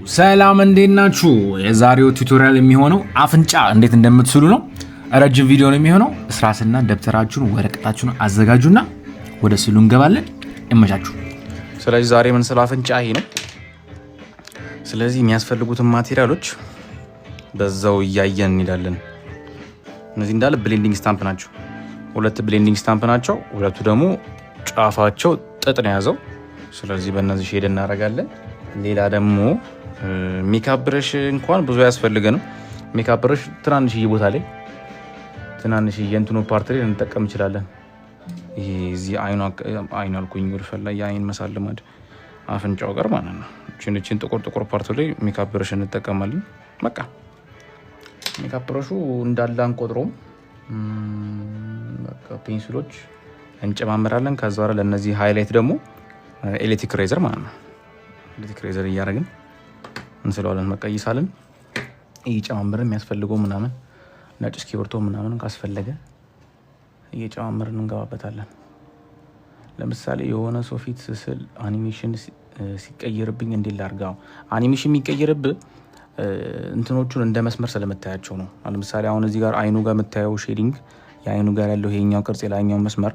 ሰላም እንዴት ናችሁ? የዛሬው ቱቶሪያል የሚሆነው አፍንጫ እንዴት እንደምትስሉ ነው። ረጅም ቪዲዮ ነው የሚሆነው። እስራስና ደብተራችሁን ወረቀታችሁን አዘጋጁና ወደ ስሉ እንገባለን። ይመቻችሁ። ስለዚህ ዛሬ ምን ስለ አፍንጫ ይሄ ነው። ስለዚህ የሚያስፈልጉትን ማቴሪያሎች በዛው እያየን እንሄዳለን። እነዚህ እንዳለ ብሌንዲንግ ስታምፕ ናቸው። ሁለት ብሌንዲንግ ስታምፕ ናቸው። ሁለቱ ደግሞ ጫፋቸው ጥጥ ነው ያዘው። ስለዚህ በእነዚህ ሼድ እናደርጋለን። ሌላ ደግሞ ሜካፕ ብረሽ እንኳን ብዙ ያስፈልገንም። ሜካፕ ብረሽ ትናንሽዬ ቦታ ላይ ትናንሽዬ እንትኑ ፓርት ላይ እንጠቀም እንችላለን። ይሄ እዚህ አይኑ አልኩኝ ጉርፈል ላይ የአይን መሳል ልማድ አፍንጫው ጋር ማለት ነው። እቺን ጥቁር ፓርት ላይ ሜካፕ ብረሽ እንጠቀማለን። በቃ ሜካፕ ብረሹ እንዳለ አንቆጥሮም። በቃ ፔንሲሎች እንጨማምራለን። ከዛ በኋላ ለነዚህ ሃይላይት ደግሞ ኤሌክትሪክ ሬዘር ማለት ነው። ኤሌክትሪክ ሬዘር እያደረግን እንስለዋለን። መቀይሳለን እየጨማምርን የሚያስፈልገው ምናምን ነጭ እስክሪብቶ ምናምን ካስፈለገ እየጨማምርን እንገባበታለን። ለምሳሌ የሆነ ሰው ፊት ስል አኒሜሽን ሲቀየርብኝ እንዴት ላድርገው? አኒሜሽን የሚቀየርብህ እንትኖቹን እንደ መስመር ስለምታያቸው ነው። ለምሳሌ አሁን እዚህ ጋር አይኑ ጋር የምታየው ሼዲንግ የአይኑ ጋር ያለው ይሄኛው ቅርጽ የላይኛው መስመር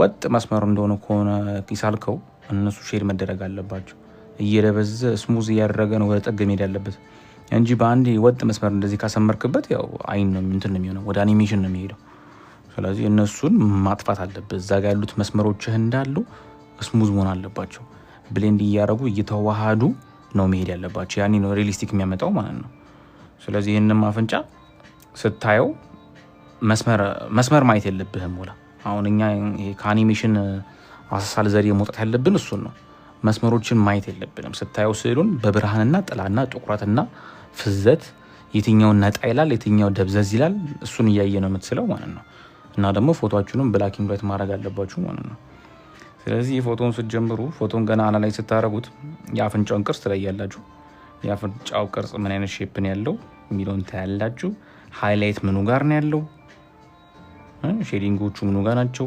ወጥ መስመር እንደሆነ ከሆነ ይሳልከው እነሱ ሼድ መደረግ አለባቸው። እየደበዘ ስሙዝ እያደረገ ነው ወደ ጠግ መሄድ ያለበት እንጂ በአንድ ወጥ መስመር እንደዚህ ካሰመርክበት ያው አይን ነው እንትን ነው የሚሆነው፣ ወደ አኒሜሽን ነው የሚሄደው። ስለዚህ እነሱን ማጥፋት አለበት። እዛ ጋር ያሉት መስመሮችህ እንዳሉ ስሙዝ መሆን አለባቸው። ብሌንድ እያደረጉ እየተዋሃዱ ነው መሄድ ያለባቸው። ያኔ ነው ሪሊስቲክ የሚያመጣው ማለት ነው። ስለዚህ ይህንም አፍንጫ ስታየው መስመር ማየት የለብህም። ወላ አሁን እኛ ከአኒሜሽን አሳሳል ዘዴ መውጣት ያለብን እሱን ነው። መስመሮችን ማየት የለብንም። ስታየው ስዕሉን በብርሃንና ጥላና ጥቁረትና ፍዘት የትኛው ነጣ ይላል የትኛው ደብዘዝ ይላል እሱን እያየ ነው የምትስለው ማለት ነው። እና ደግሞ ፎቶአችሁንም ብላክ ኤንድ ዋይት ማድረግ አለባችሁ ማለት ነው። ስለዚህ ፎቶውን ስትጀምሩ ፎቶን ገና አናላይዝ ስታደርጉት የአፍንጫውን ቅርጽ ትለያላችሁ። የአፍንጫው ቅርጽ ምን አይነት ሼፕ ነው ያለው የሚለውን ታያላችሁ። ሃይላይት ምኑ ጋር ነው ያለው፣ ሼዲንጎቹ ምኑ ጋር ናቸው።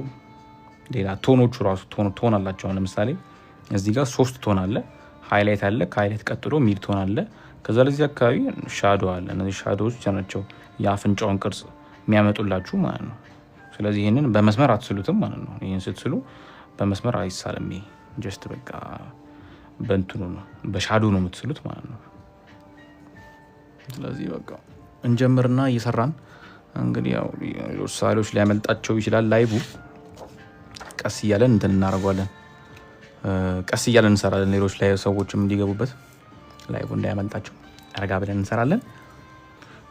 ሌላ ቶኖቹ ራሱ ቶን አላቸው። ለምሳሌ እዚህ ጋር 3 ቶን አለ፣ ሃይላይት አለ፣ ከሃይላይት ቀጥሎ ሚድ ቶን አለ፣ ከዛ ለዚህ አካባቢ ሻዶ አለ። እነዚህ ሻዶዎች ናቸው የአፍንጫውን ቅርጽ የሚያመጡላችሁ ማለት ነው። ስለዚህ ይህንን በመስመር አትስሉትም ማለት ነው። ይህን ስትስሉ በመስመር አይሳልም። ይሄ ጀስት በቃ በእንትኑ ነው በሻዶ ነው የምትስሉት ማለት ነው። ስለዚህ በቃ እንጀምርና እየሰራን እንግዲህ ያው ሳሌዎች ሊያመልጣቸው ይችላል። ላይቡ ቀስ እያለን እንትን እናደርገዋለን። ቀስ እያለን እንሰራለን። ሌሎች ላይ ሰዎችም እንዲገቡበት ላይቡ እንዳያመልጣቸው አረጋ ብለን እንሰራለን።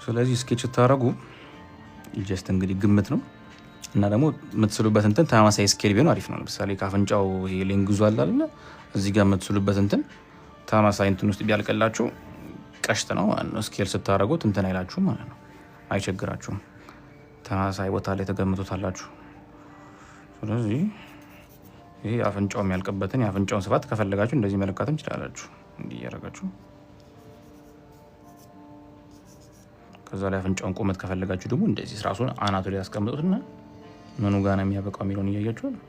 ስለዚህ ስኬች ስታደርጉ ጀስት እንግዲህ ግምት ነው እና ደግሞ የምትስሉበት እንትን ተመሳሳይ ስኬል ቢሆን አሪፍ ነው። ለምሳሌ ከአፍንጫው ይሄ ሌንግዙ አለ አይደል? እዚህ ጋር የምትስሉበት እንትን ተመሳሳይ እንትን ውስጥ ቢያልቅላችሁ ቀሽት ነው ማለት ነው። ስኬል ስታደርጉት እንትን አይላችሁ ማለት ነው፣ አይቸግራችሁም። ተመሳሳይ ቦታ ላይ ተገምቶታላችሁ። ስለዚህ ይሄ አፍንጫው የሚያልቅበትን የአፍንጫውን ስፋት ከፈለጋችሁ እንደዚህ መለካትም ትችላላችሁ። እንዲህ እያደረጋችሁ ከዛ ላይ አፍንጫውን ቁመት ከፈለጋችሁ ደግሞ እንደዚህ ራሱን አናቱ ላይ ያስቀምጡትና ምኑ ጋር ነው የሚያበቃው የሚለውን እያያችሁ ነው።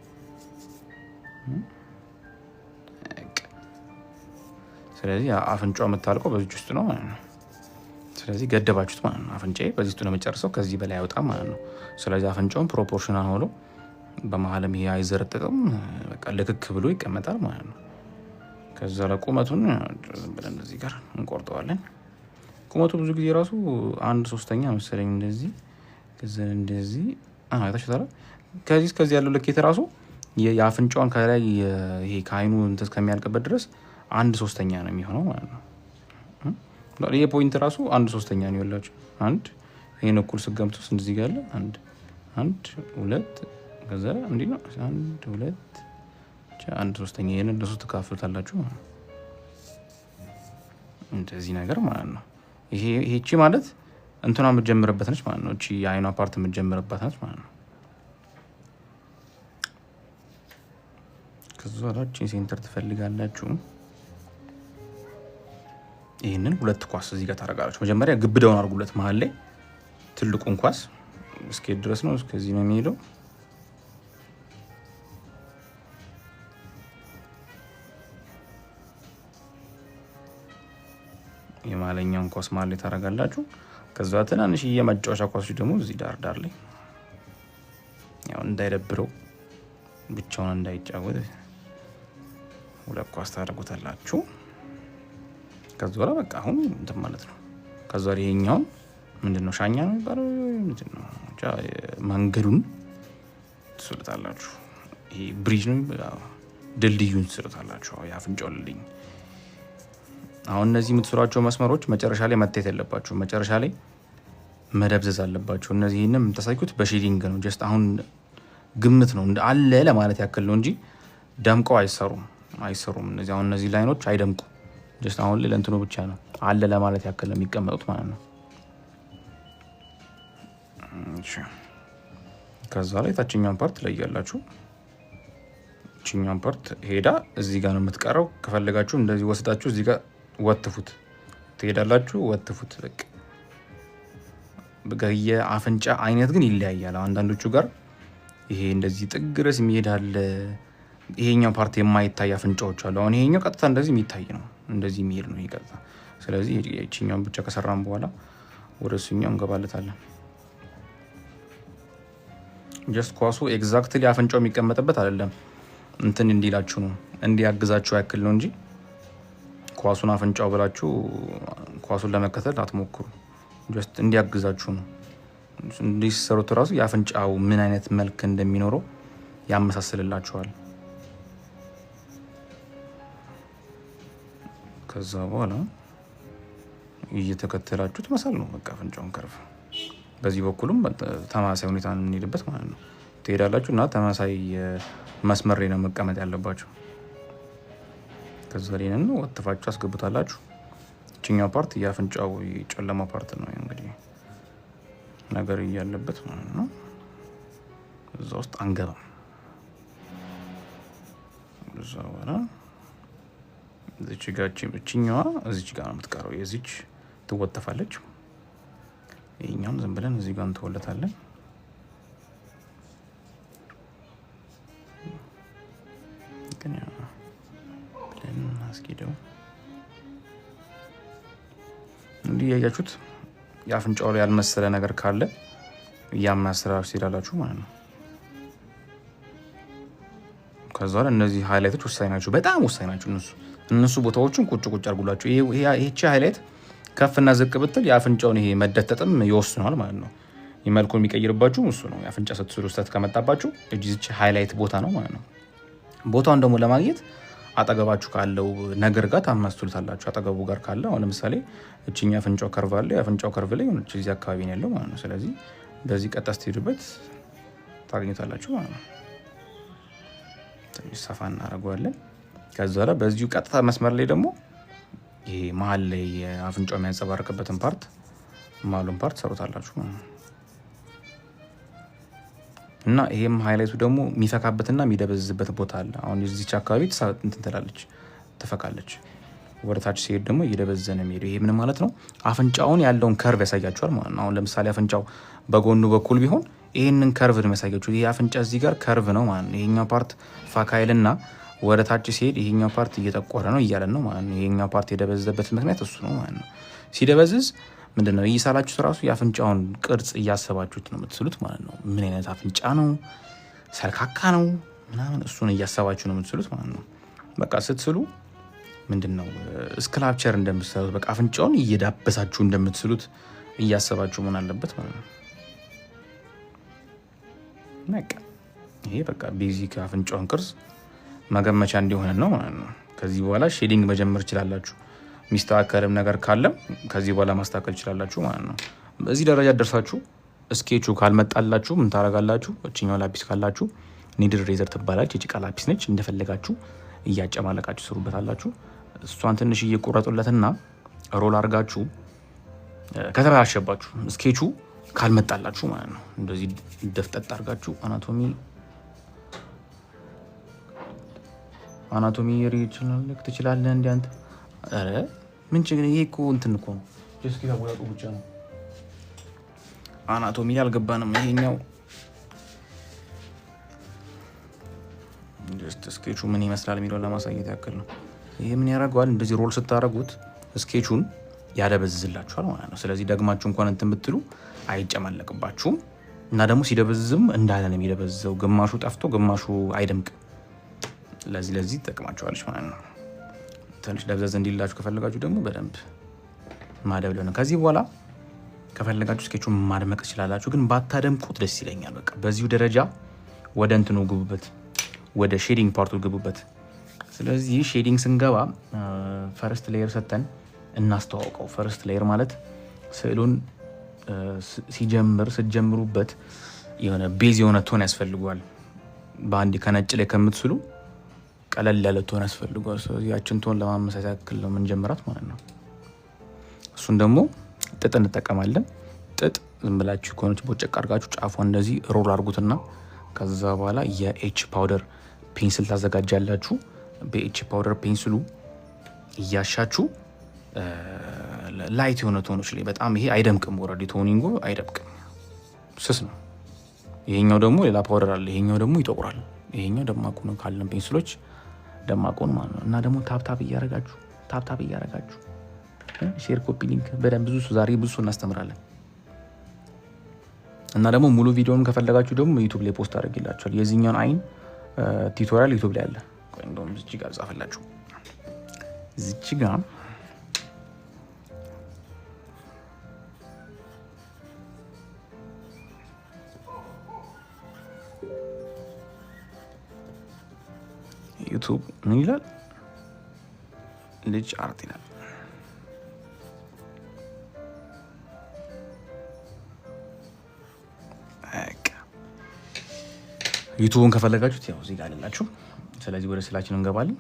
ስለዚህ አፍንጫው የምታልቀው በዚህ ውስጥ ነው ማለት ነው። ስለዚህ ገደባችሁት ማለት ነው። አፍንጫዬ በዚህ ውስጥ ነው የምጨርሰው፣ ከዚህ በላይ አይወጣም ማለት ነው። ስለዚህ አፍንጫውን ፕሮፖርሽናል ሆኖ በመሀልም ይሄ አይዘረጠጥም፣ በቃ ልክክ ብሎ ይቀመጣል ማለት ነው። ከዛ ለቁመቱን ብለን እዚህ ጋር እንቆርጠዋለን። ቁመቱ ብዙ ጊዜ ራሱ 1/3 መሰለኝ እንደዚህ እንደዚህ አይታችሁታል። ከዚህ እስከዚህ ያለው ልኬት ራሱ የአፍንጫውን ከላይ ይሄ ከአይኑ እንትን እስከሚያልቅበት ድረስ 1/3 ነው የሚሆነው ማለት ነው። ይሄ ፖይንት ራሱ 1/3 ነው ያላችሁ። አንድ ይሄን እኩል ስገምቱስ እንደዚህ ጋር አለ 1 2 ከዛ እንዲህ ነው 1 2 1/3 ይሄን እንደሱ ተካፍሉታላችሁ እንደዚህ ነገር ማለት ነው። ይሄቺ ማለት እንትና የምትጀምርበት ነች ማለት ነው። እቺ የአይኗ ፓርት የምትጀምርበት ነች ማለት ነው። ከዛ ላቺ ሴንተር ትፈልጋላችሁ። ይሄንን 2 ኳስ እዚህ ጋር ታረጋላችሁ። መጀመሪያ ግብዳውን አድርጉለት መሀል ላይ ትልቁን ኳስ እስከ ድረስ ነው እስከዚህ ነው የሚሄደው። የማለኛውን ኳስ ማለት ላይ ታረጋላችሁ። ከዛ ትናንሽ የመጫወቻ ኳሶች ደግሞ እዚህ ዳር ዳር ላይ ያው እንዳይደብረው ብቻውን እንዳይጫወት ሁለት ኳስ ታደርጉታላችሁ። ከዛ በኋላ በቃ አሁን እንትን ማለት ነው። ከዛ ይሄኛው ምንድነው ሻኛ ነው የሚባለው ምንድነው መንገዱን ትስሉታላችሁ። ይሄ ብሪጅ ነው ድልድዩን ትስሉታላችሁ። የአፍንጫው ድልድይ። አሁን እነዚህ የምትስሏቸው መስመሮች መጨረሻ ላይ መታየት የለባችሁ። መጨረሻ ላይ መደብዘዝ አለባቸው። እነዚህንም ተሳይኩት በሼዲንግ ነው። ጀስት አሁን ግምት ነው አለ ለማለት ያክል ነው እንጂ ደምቀው አይሰሩም። እነዚህ ላይኖች አይደምቁም። ጀስት አሁን ለእንትኑ ብቻ ነው አለ ለማለት ያክል ነው የሚቀመጡት ማለት ነው። ከዛ ላይ ታችኛውን ፓርት ላይ ያላችሁ ታችኛውን ፓርት ሄዳ እዚህ ጋር ነው የምትቀረው። ከፈለጋችሁ እንደዚህ ወስዳችሁ እዚህ ጋር ወጥፉት ትሄዳላችሁ። ወጥፉት በቃ የአፍንጫ አይነት ግን ይለያያል። አንዳንዶቹ ጋር ይሄ እንደዚህ ጥግ ድረስ የሚሄዳል። ይሄኛው ፓርት የማይታይ አፍንጫዎች አሉ። አሁን ይሄኛው ቀጥታ እንደዚህ የሚታይ ነው፣ እንደዚህ የሚሄድ ነው ይቀጥታ። ስለዚህ እቺኛውን ብቻ ከሰራን በኋላ ወደ እሱኛው እንገባለታለን። ጀስት ኳሱ ኤግዛክትሊ አፍንጫው የሚቀመጥበት አይደለም፣ እንትን እንዲላችሁ ነው እንዲያግዛችሁ ያክል ነው እንጂ ኳሱን አፍንጫው ብላችሁ ኳሱን ለመከተል አትሞክሩ። ጀስት እንዲያግዛችሁ ነው። እንዲሰሩት ራሱ የአፍንጫው ምን አይነት መልክ እንደሚኖረው ያመሳስልላችኋል። ከዛ በኋላ እየተከተላችሁት መሳል ነው በቃ አፍንጫውን ከርቭ። በዚህ በኩልም ተመሳሳይ ሁኔታ እንሄድበት ማለት ነው። ትሄዳላችሁ እና ተመሳሳይ መስመር ላይ ነው መቀመጥ ያለባችሁ። ከዛ ላይ ነው ወጥፋችሁ አስገብታላችሁ። እቺኛው ፓርት የአፍንጫው ጨለማ ፓርት ነው እንግዲህ ነገር እያለበት ማለት ነው። እዛ ውስጥ አንገባም። እዛ በኋላ እዚች ጋር እቺኛዋ እዚች ጋር ነው የምትቀረው። የዚች ትወጠፋለች። ይሄኛውን ዝም ብለን እዚህ ጋር እንተወለታለን። ግን ያው ብለን አስኪደው እንዲህ ያያችሁት የአፍንጫው ላይ ያልመሰለ ነገር ካለ ያማስራችሁ ሲላላችሁ ማለት ነው። ከዛ ላይ እነዚህ ሃይላይቶች ወሳኝ ናቸው፣ በጣም ወሳኝ ናቸው። እነሱ ቦታዎችን ቁጭ አድርጉላችሁ። ይሄቺ ሃይላይት ከፍና ዝቅ ብትል የአፍንጫውን ይሄ መደተጥም ይወስነዋል ማለት ነው። መልኩን የሚቀይርባችሁ እሱ ነው። የአፍንጫ ስትስሉ ስህተት ከመጣባችሁ እዚች ሃይላይት ቦታ ነው ማለት ነው። ቦታውን ደግሞ ለማግኘት አጠገባችሁ ካለው ነገር ጋር ታማስሉታላችሁ። አጠገቡ ጋር ካለ አሁን ለምሳሌ እቺኛ አፍንጫው ከርቭ አለ። የአፍንጫው ከርቭ ላይ ሆነች እዚህ አካባቢ ነው ያለው ማለት ነው። ስለዚህ በዚህ ቀጥታ ስትሄዱበት ታገኙታላችሁ ማለት ነው። ትንሽ ሰፋ እናደርገዋለን። ከዛ በኋላ በዚሁ ቀጥታ መስመር ላይ ደግሞ ይሄ መሀል ላይ የአፍንጫው የሚያንጸባርቅበትን ፓርት መሀሉን ፓርት ሰሩታላችሁ ማለት ነው። እና ይሄም ሃይላይቱ ደግሞ የሚፈካበትና የሚደበዝዝበት ቦታ አለ። አሁን እዚች አካባቢ እንትን ትላለች፣ ትፈካለች። ወደ ታች ሲሄድ ደግሞ እየደበዘዘ ነው የሚሄደው። ይሄ ምን ማለት ነው? አፍንጫውን ያለውን ከርቭ ያሳያችኋል ማለት ነው። አሁን ለምሳሌ አፍንጫው በጎኑ በኩል ቢሆን ይሄንን ከርቭ ነው የሚያሳያችሁ። ይሄ አፍንጫ እዚህ ጋር ከርቭ ነው ማለት ነው። ይሄኛው ፓርት ፈካይልና ወደ ታች ሲሄድ ይሄኛው ፓርት እየጠቆረ ነው እያለን ነው ማለት ነው። ይሄኛው ፓርት የደበዘዘበት ምክንያት እሱ ነው ማለት ነው። ሲደበዝዝ ምንድነው እየሳላችሁት ራሱ የአፍንጫውን ቅርጽ እያሰባችሁት ነው የምትስሉት ማለት ነው። ምን አይነት አፍንጫ ነው፣ ሰልካካ ነው ምናምን፣ እሱን እያሰባችሁ ነው የምትስሉት ማለት ነው። በቃ ስትስሉ ምንድነው ስክላፕቸር እንደምትሰሩት በቃ አፍንጫውን እየዳበሳችሁ እንደምትስሉት እያሰባችሁ መሆን አለበት ማለት ነው። በቃ ይሄ በቃ ቤዚክ አፍንጫውን ቅርጽ መገመቻ እንዲሆን ነው ማለት ነው። ከዚህ በኋላ ሼዲንግ መጀመር ይችላላችሁ። ሚስተካከልም ነገር ካለም ከዚህ በኋላ ማስተካከል ይችላላችሁ ማለት ነው። በዚህ ደረጃ ደርሳችሁ ስኬቹ ካልመጣላችሁ ምን ታረጋላችሁ? እቺኛው ላፒስ ካላችሁ ኒድል ሬዘር ትባላለች። የጭቃ ላፒስ ነች። እንደፈለጋችሁ እያጨማለቃችሁ ስሩበታላችሁ። እሷን ትንሽ እየቆረጡለትና ሮል አድርጋችሁ ከተበላሸባችሁ ስኬቹ ካልመጣላችሁ ማለት ነው እንደዚህ ደፍጠጥ አድርጋችሁ አናቶሚ ሪችናልክ ትችላለህ እንዴ አንተ? አረ ምን ችግር ይሄ እኮ እንትን እኮ ነው። ጀስት ያወጣው ብቻ ነው። አናቶሚ ያልገባንም ይሄኛው ጀስት ስኬቹ ምን ይመስላል የሚለውን ለማሳየት ያክል ነው። ይሄ ምን ያደርገዋል? እንደዚህ ሮል ስታደርጉት ስኬቹን ያደበዝዝላችኋል ማለት ነው። ስለዚህ ደግማችሁ እንኳን እንትን ብትሉ አይጨማለቅባችሁም እና ደግሞ ሲደበዝዝም እንዳለ ነው የሚደበዝዘው። ግማሹ ጠፍቶ ግማሹ አይደምቅም። ለዚህ ተጠቅማችኋለች ማለት ነው። ትንሽ ደብዘዝ እንዲላችሁ ከፈለጋችሁ ደግሞ በደንብ ማደብለ ነው። ከዚህ በኋላ ከፈለጋችሁ ስኬቹን ማድመቅ ትችላላችሁ፣ ግን ባታደምቁት ደስ ይለኛል። በቃ በዚሁ ደረጃ ወደ እንትኑ ግቡበት፣ ወደ ሼዲንግ ፓርቱ ግቡበት። ስለዚህ ሼዲንግ ስንገባ ፈርስት ሌየር ሰተን እናስተዋውቀው። ፈርስት ሌየር ማለት ስዕሉን ስትጀምሩበት የሆነ ቤዝ የሆነ ቶን ያስፈልገዋል። በአንድ ከነጭ ላይ ከምትስሉ ቀለል ያለ ቶን ያስፈልገዋል። ስለዚህ ያችን ቶን ለማመሳሰል ያክል ነው የምንጀምራት ማለት ነው። እሱን ደግሞ ጥጥ እንጠቀማለን። ጥጥ ዝም ብላችሁ ከሆነች ቦጨቅ አድርጋችሁ ጫፏን እንደዚህ ሮል አድርጉትና ከዛ በኋላ የኤች ፓውደር ፔንስል ታዘጋጃላችሁ። በኤች ፓውደር ፔንስሉ እያሻችሁ ላይት የሆነ ቶኖች ላይ በጣም ይሄ አይደምቅም። ወረዲ ቶኒንጉ አይደምቅም፣ ስስ ነው። ይሄኛው ደግሞ ሌላ ፓውደር አለ፣ ይሄኛው ደግሞ ይጠቁራል። ይሄኛው ደማቁ ነው ካለን ፔንስሎች ደማቁ ነው ማለት ነው። እና ደግሞ ታፕታፕ እያረጋችሁ ሼር፣ ኮፒ ሊንክ በደንብ ዛሬ ብዙ እናስተምራለን። እና ደግሞ ሙሉ ቪዲዮውን ከፈለጋችሁ ደግሞ ዩቲዩብ ላይ ፖስት አድርጌላችኋል። የዚህኛውን አይን ቱቶሪያል ዩቲዩብ ላይ አለ። እንደውም እዚህ ጋር ጻፈላችሁ፣ እዚህ ጋር ዩቲዩብ ምን ይላል? ልጅ አርት ይላል። ዩቲዩብን ከፈለጋችሁት ያው እዚህ ጋር አለላችሁ። ስለዚህ ወደ ስላችን እንገባለን።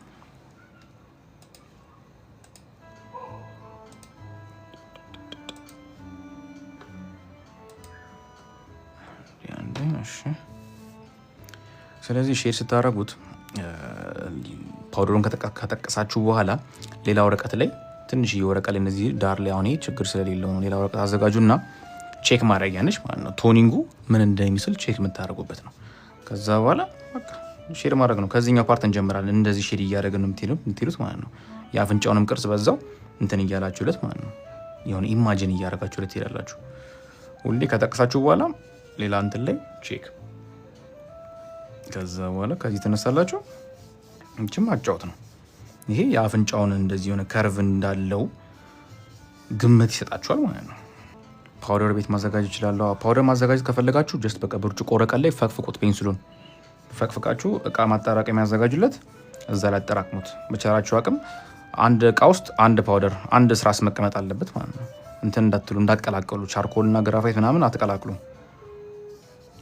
ስለዚህ ሼር ስታደርጉት ፓውደሩን ከጠቀሳችሁ በኋላ ሌላ ወረቀት ላይ ትንሽዬ ወረቀት ላይ እነዚህ ዳር ላይ አሁን ችግር ስለሌለው ነው። ሌላ ወረቀት አዘጋጁና ቼክ ማድረጊያ ነች ማለት ነው። ቶኒንጉ ምን እንደሚመስል ቼክ የምታደርጉበት ነው። ከዛ በኋላ በቃ ሼድ ማድረግ ነው። ከዚህኛው ፓርት እንጀምራለን። እንደዚህ ሼድ እያደረግን ነው የምትሄዱት ማለት ነው። የአፍንጫውንም ቅርጽ በዛው እንትን እያላችሁለት ማለት ነው። የሆነ ኢማጂን እያደረጋችሁለት ትሄዳላችሁ። ሁሌ ከጠቀሳችሁ በኋላ ሌላ እንትን ላይ ቼክ። ከዛ በኋላ ከዚህ ተነሳላችሁ። እንችም አጫውት ነው። ይሄ የአፍንጫውን እንደዚህ የሆነ ከርቭ እንዳለው ግምት ይሰጣችኋል ማለት ነው። ፓውደር ቤት ማዘጋጀት ይችላለሁ። ፓውደር ማዘጋጀት ከፈለጋችሁ ጀስት በቃ ብርጭቆ ወረቀት ላይ ፈቅፍቁት። ፔንስሉን ፈቅፍቃችሁ እቃ ማጣራቀም ያዘጋጁለት፣ እዛ ላይ አጠራቅሙት። በቻላችሁ አቅም አንድ እቃ ውስጥ አንድ ፓውደር አንድ ስራስ መቀመጥ አለበት ማለት ነው። እንትን እንዳትሉ እንዳትቀላቀሉ። ቻርኮልና ግራፋይት ምናምን አትቀላቅሉ።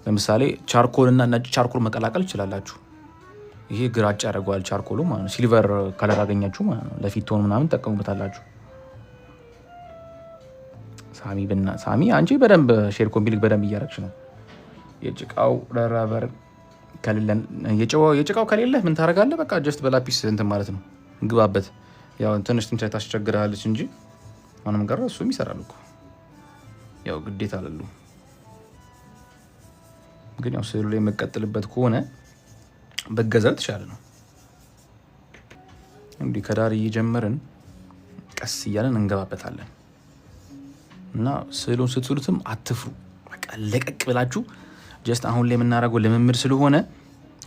ለምሳሌ ቻርኮልና ነጭ ቻርኮል መቀላቀል ይችላላችሁ። ይሄ ግራጫ ያደርገዋል ቻርኮሉ ማለት ነው። ሲልቨር ከለር አገኛችሁ ማለት ነው። ለፊት ቶን ምናምን ተጠቀሙበታላችሁ። ሳሚ አንቺ በደንብ ሼር ኮምቢሊክ በደንብ እያረግሽ ነው። የጭቃው ረበር ከሌለን የጭቃው ከሌለ ምን ታደርጋለህ? በቃ ጀስት በላፒስ እንትን ማለት ነው ግባበት። ያው ትንሽ ታስቸግራለች እንጂ ማንም ጋር እሱም ይሰራል እኮ ያው ግዴታ አለሉ። ግን ያው ስዕሉ ላይ የምቀጥልበት ከሆነ በገዛት ይሻላል ነው። እንዲህ ከዳር እየጀመርን ቀስ እያለን እንገባበታለን። እና ስዕሉን ስትስሉትም አትፍሩ። በቃ ለቀቅ ብላችሁ ጀስት አሁን ላይ የምናደርገው ልምምድ ስለሆነ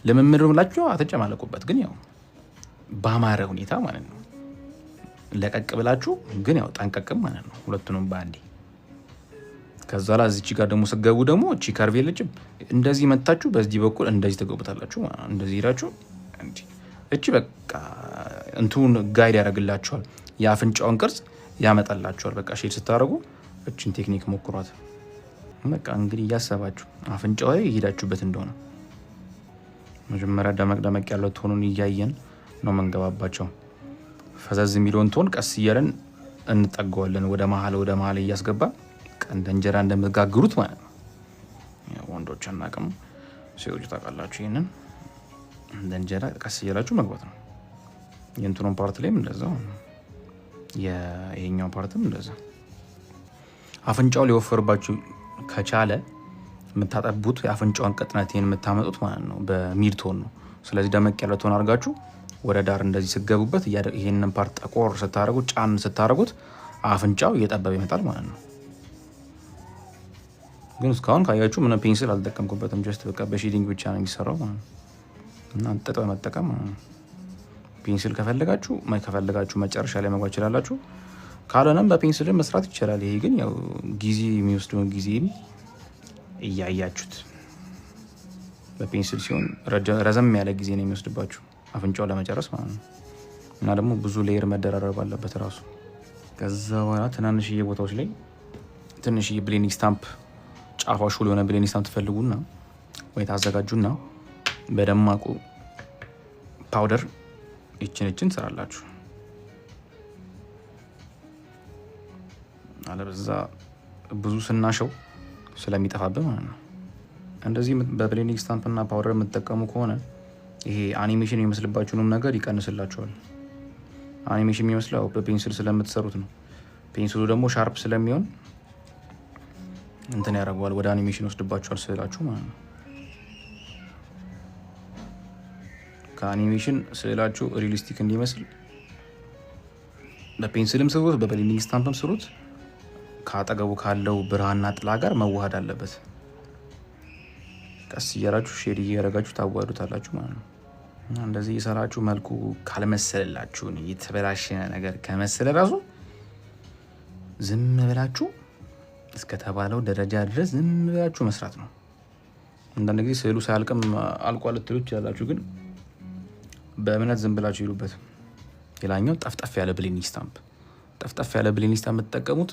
ልምምድ ብላችሁ አትጨማለቁበት። ግን ያው ባማረ ሁኔታ ማለት ነው። ለቀቅ ብላችሁ ግን ያው ጠንቀቅም ማለት ነው። ሁለቱንም በአንዴ ከዛ ላይ እዚች ጋር ደግሞ ስገቡ ደግሞ እቺ ካርቭ የለችም። እንደዚህ መታችሁ በዚህ በኩል እንደዚህ ተገቡታላችሁ ማለት ነው። እንደዚህ ሄዳችሁ እንዴ እቺ በቃ እንቱን ጋይድ ያደርግላችኋል። የአፍንጫውን ቅርጽ ያመጣላችኋል። በቃ ሼድ ስታደርጉ እቺን ቴክኒክ ሞክሯት። በቃ እንግዲህ እያሰባችሁ አፍንጫው ላይ ይሄዳችሁበት እንደሆነ መጀመሪያ ደመቅ ያለው ቶኑን እያየን ነው መንገባባቸው። ፈዘዝ የሚለውን ቶን ቀስ እያለን እንጠገዋለን። ወደ መሀል እያስገባ እንደ እንጀራ እንደምትጋግሩት ማለት ነው። ወንዶች አናውቅም፣ ሴቶች ታውቃላችሁ። ይሄንን እንደ እንጀራ ቀስ እያላችሁ መግባት ነው። የእንትኑን ፓርት ላይም እንደዛው፣ ይሄኛው ፓርትም እንደዛ። አፍንጫው ሊወፈርባችሁ ከቻለ የምታጠቡት የአፍንጫውን ቅጥነት የምታመጡት ማለት ነው በሚድ ቶን ነው። ስለዚህ ደመቅ ያለ ቶን አድርጋችሁ ወደ ዳር እንደዚህ ስገቡበት ይሄንን ፓርት ጠቆር ስታደርጉት ጫን ስታደርጉት አፍንጫው እየጠበበ ይመጣል ማለት ነው። ግን እስካሁን ካያችሁ ምንም ፔንስል አልተጠቀምኩበትም። ጀስት በቃ በሼዲንግ ብቻ ነው የሚሰራው ማለት ነው። እና ጥጥ በመጠቀም ፔንስል ከፈለጋችሁ መጨረሻ ላይ መግባት ይችላላችሁ። ካልሆነም በፔንስል መስራት ይቻላል። ይሄ ግን ያው ጊዜ የሚወስደውን ጊዜ እያያችሁት፣ በፔንስል ሲሆን ረዘም ያለ ጊዜ ነው የሚወስድባችሁ አፍንጫው ለመጨረስ ማለት ነው። እና ደግሞ ብዙ ሌየር መደራረብ አለበት ራሱ። ከዛ በኋላ ትናንሽዬ ቦታዎች ላይ ትንሽዬ ብሌንዲንግ ስታምፕ ጫፏ ሹል የሆነ ብሌንዲንግ ስታምፕ ትፈልጉና ወይ ታዘጋጁና በደማቁ ፓውደር ይችን ትሰራላችሁ። አለበዛ ብዙ ስናሸው ስለሚጠፋብን ማለት ነው። እንደዚህ በብሌንዲንግ ስታምፕ እና ፓውደር የምትጠቀሙ ከሆነ ይሄ አኒሜሽን የሚመስልባችሁንም ነገር ይቀንስላችኋል። አኒሜሽን የሚመስለው በፔንስል ስለምትሰሩት ነው። ፔንስሉ ደግሞ ሻርፕ ስለሚሆን እንትን ያደርገዋል፣ ወደ አኒሜሽን ወስድባችኋል ስዕላችሁ ማለት ነው። ከአኒሜሽን ስዕላችሁ ሪሊስቲክ እንዲመስል በፔንስልም ስሩት፣ በብሌንዲንግ ስታምፕም ስሩት። ከአጠገቡ ካለው ብርሃንና ጥላ ጋር መዋሃድ አለበት። ቀስ እያላችሁ ሼድ እያደረጋችሁ ታዋዱታላችሁ ማለት ነው። እንደዚህ የሰራችሁ መልኩ ካልመሰለላችሁ የተበላሸ ነገር ከመሰለ ራሱ ዝም ብላችሁ እስከተባለው ደረጃ ድረስ ዝም ብላችሁ መስራት ነው። አንዳንድ ጊዜ ስዕሉ ሳያልቅም አልቋል ልትሉ ትችላላችሁ፣ ግን በእምነት ዝም ብላችሁ ይሉበት። ሌላኛው ጠፍጠፍ ያለ ብሌንዲንግ ስታምፕ የምትጠቀሙት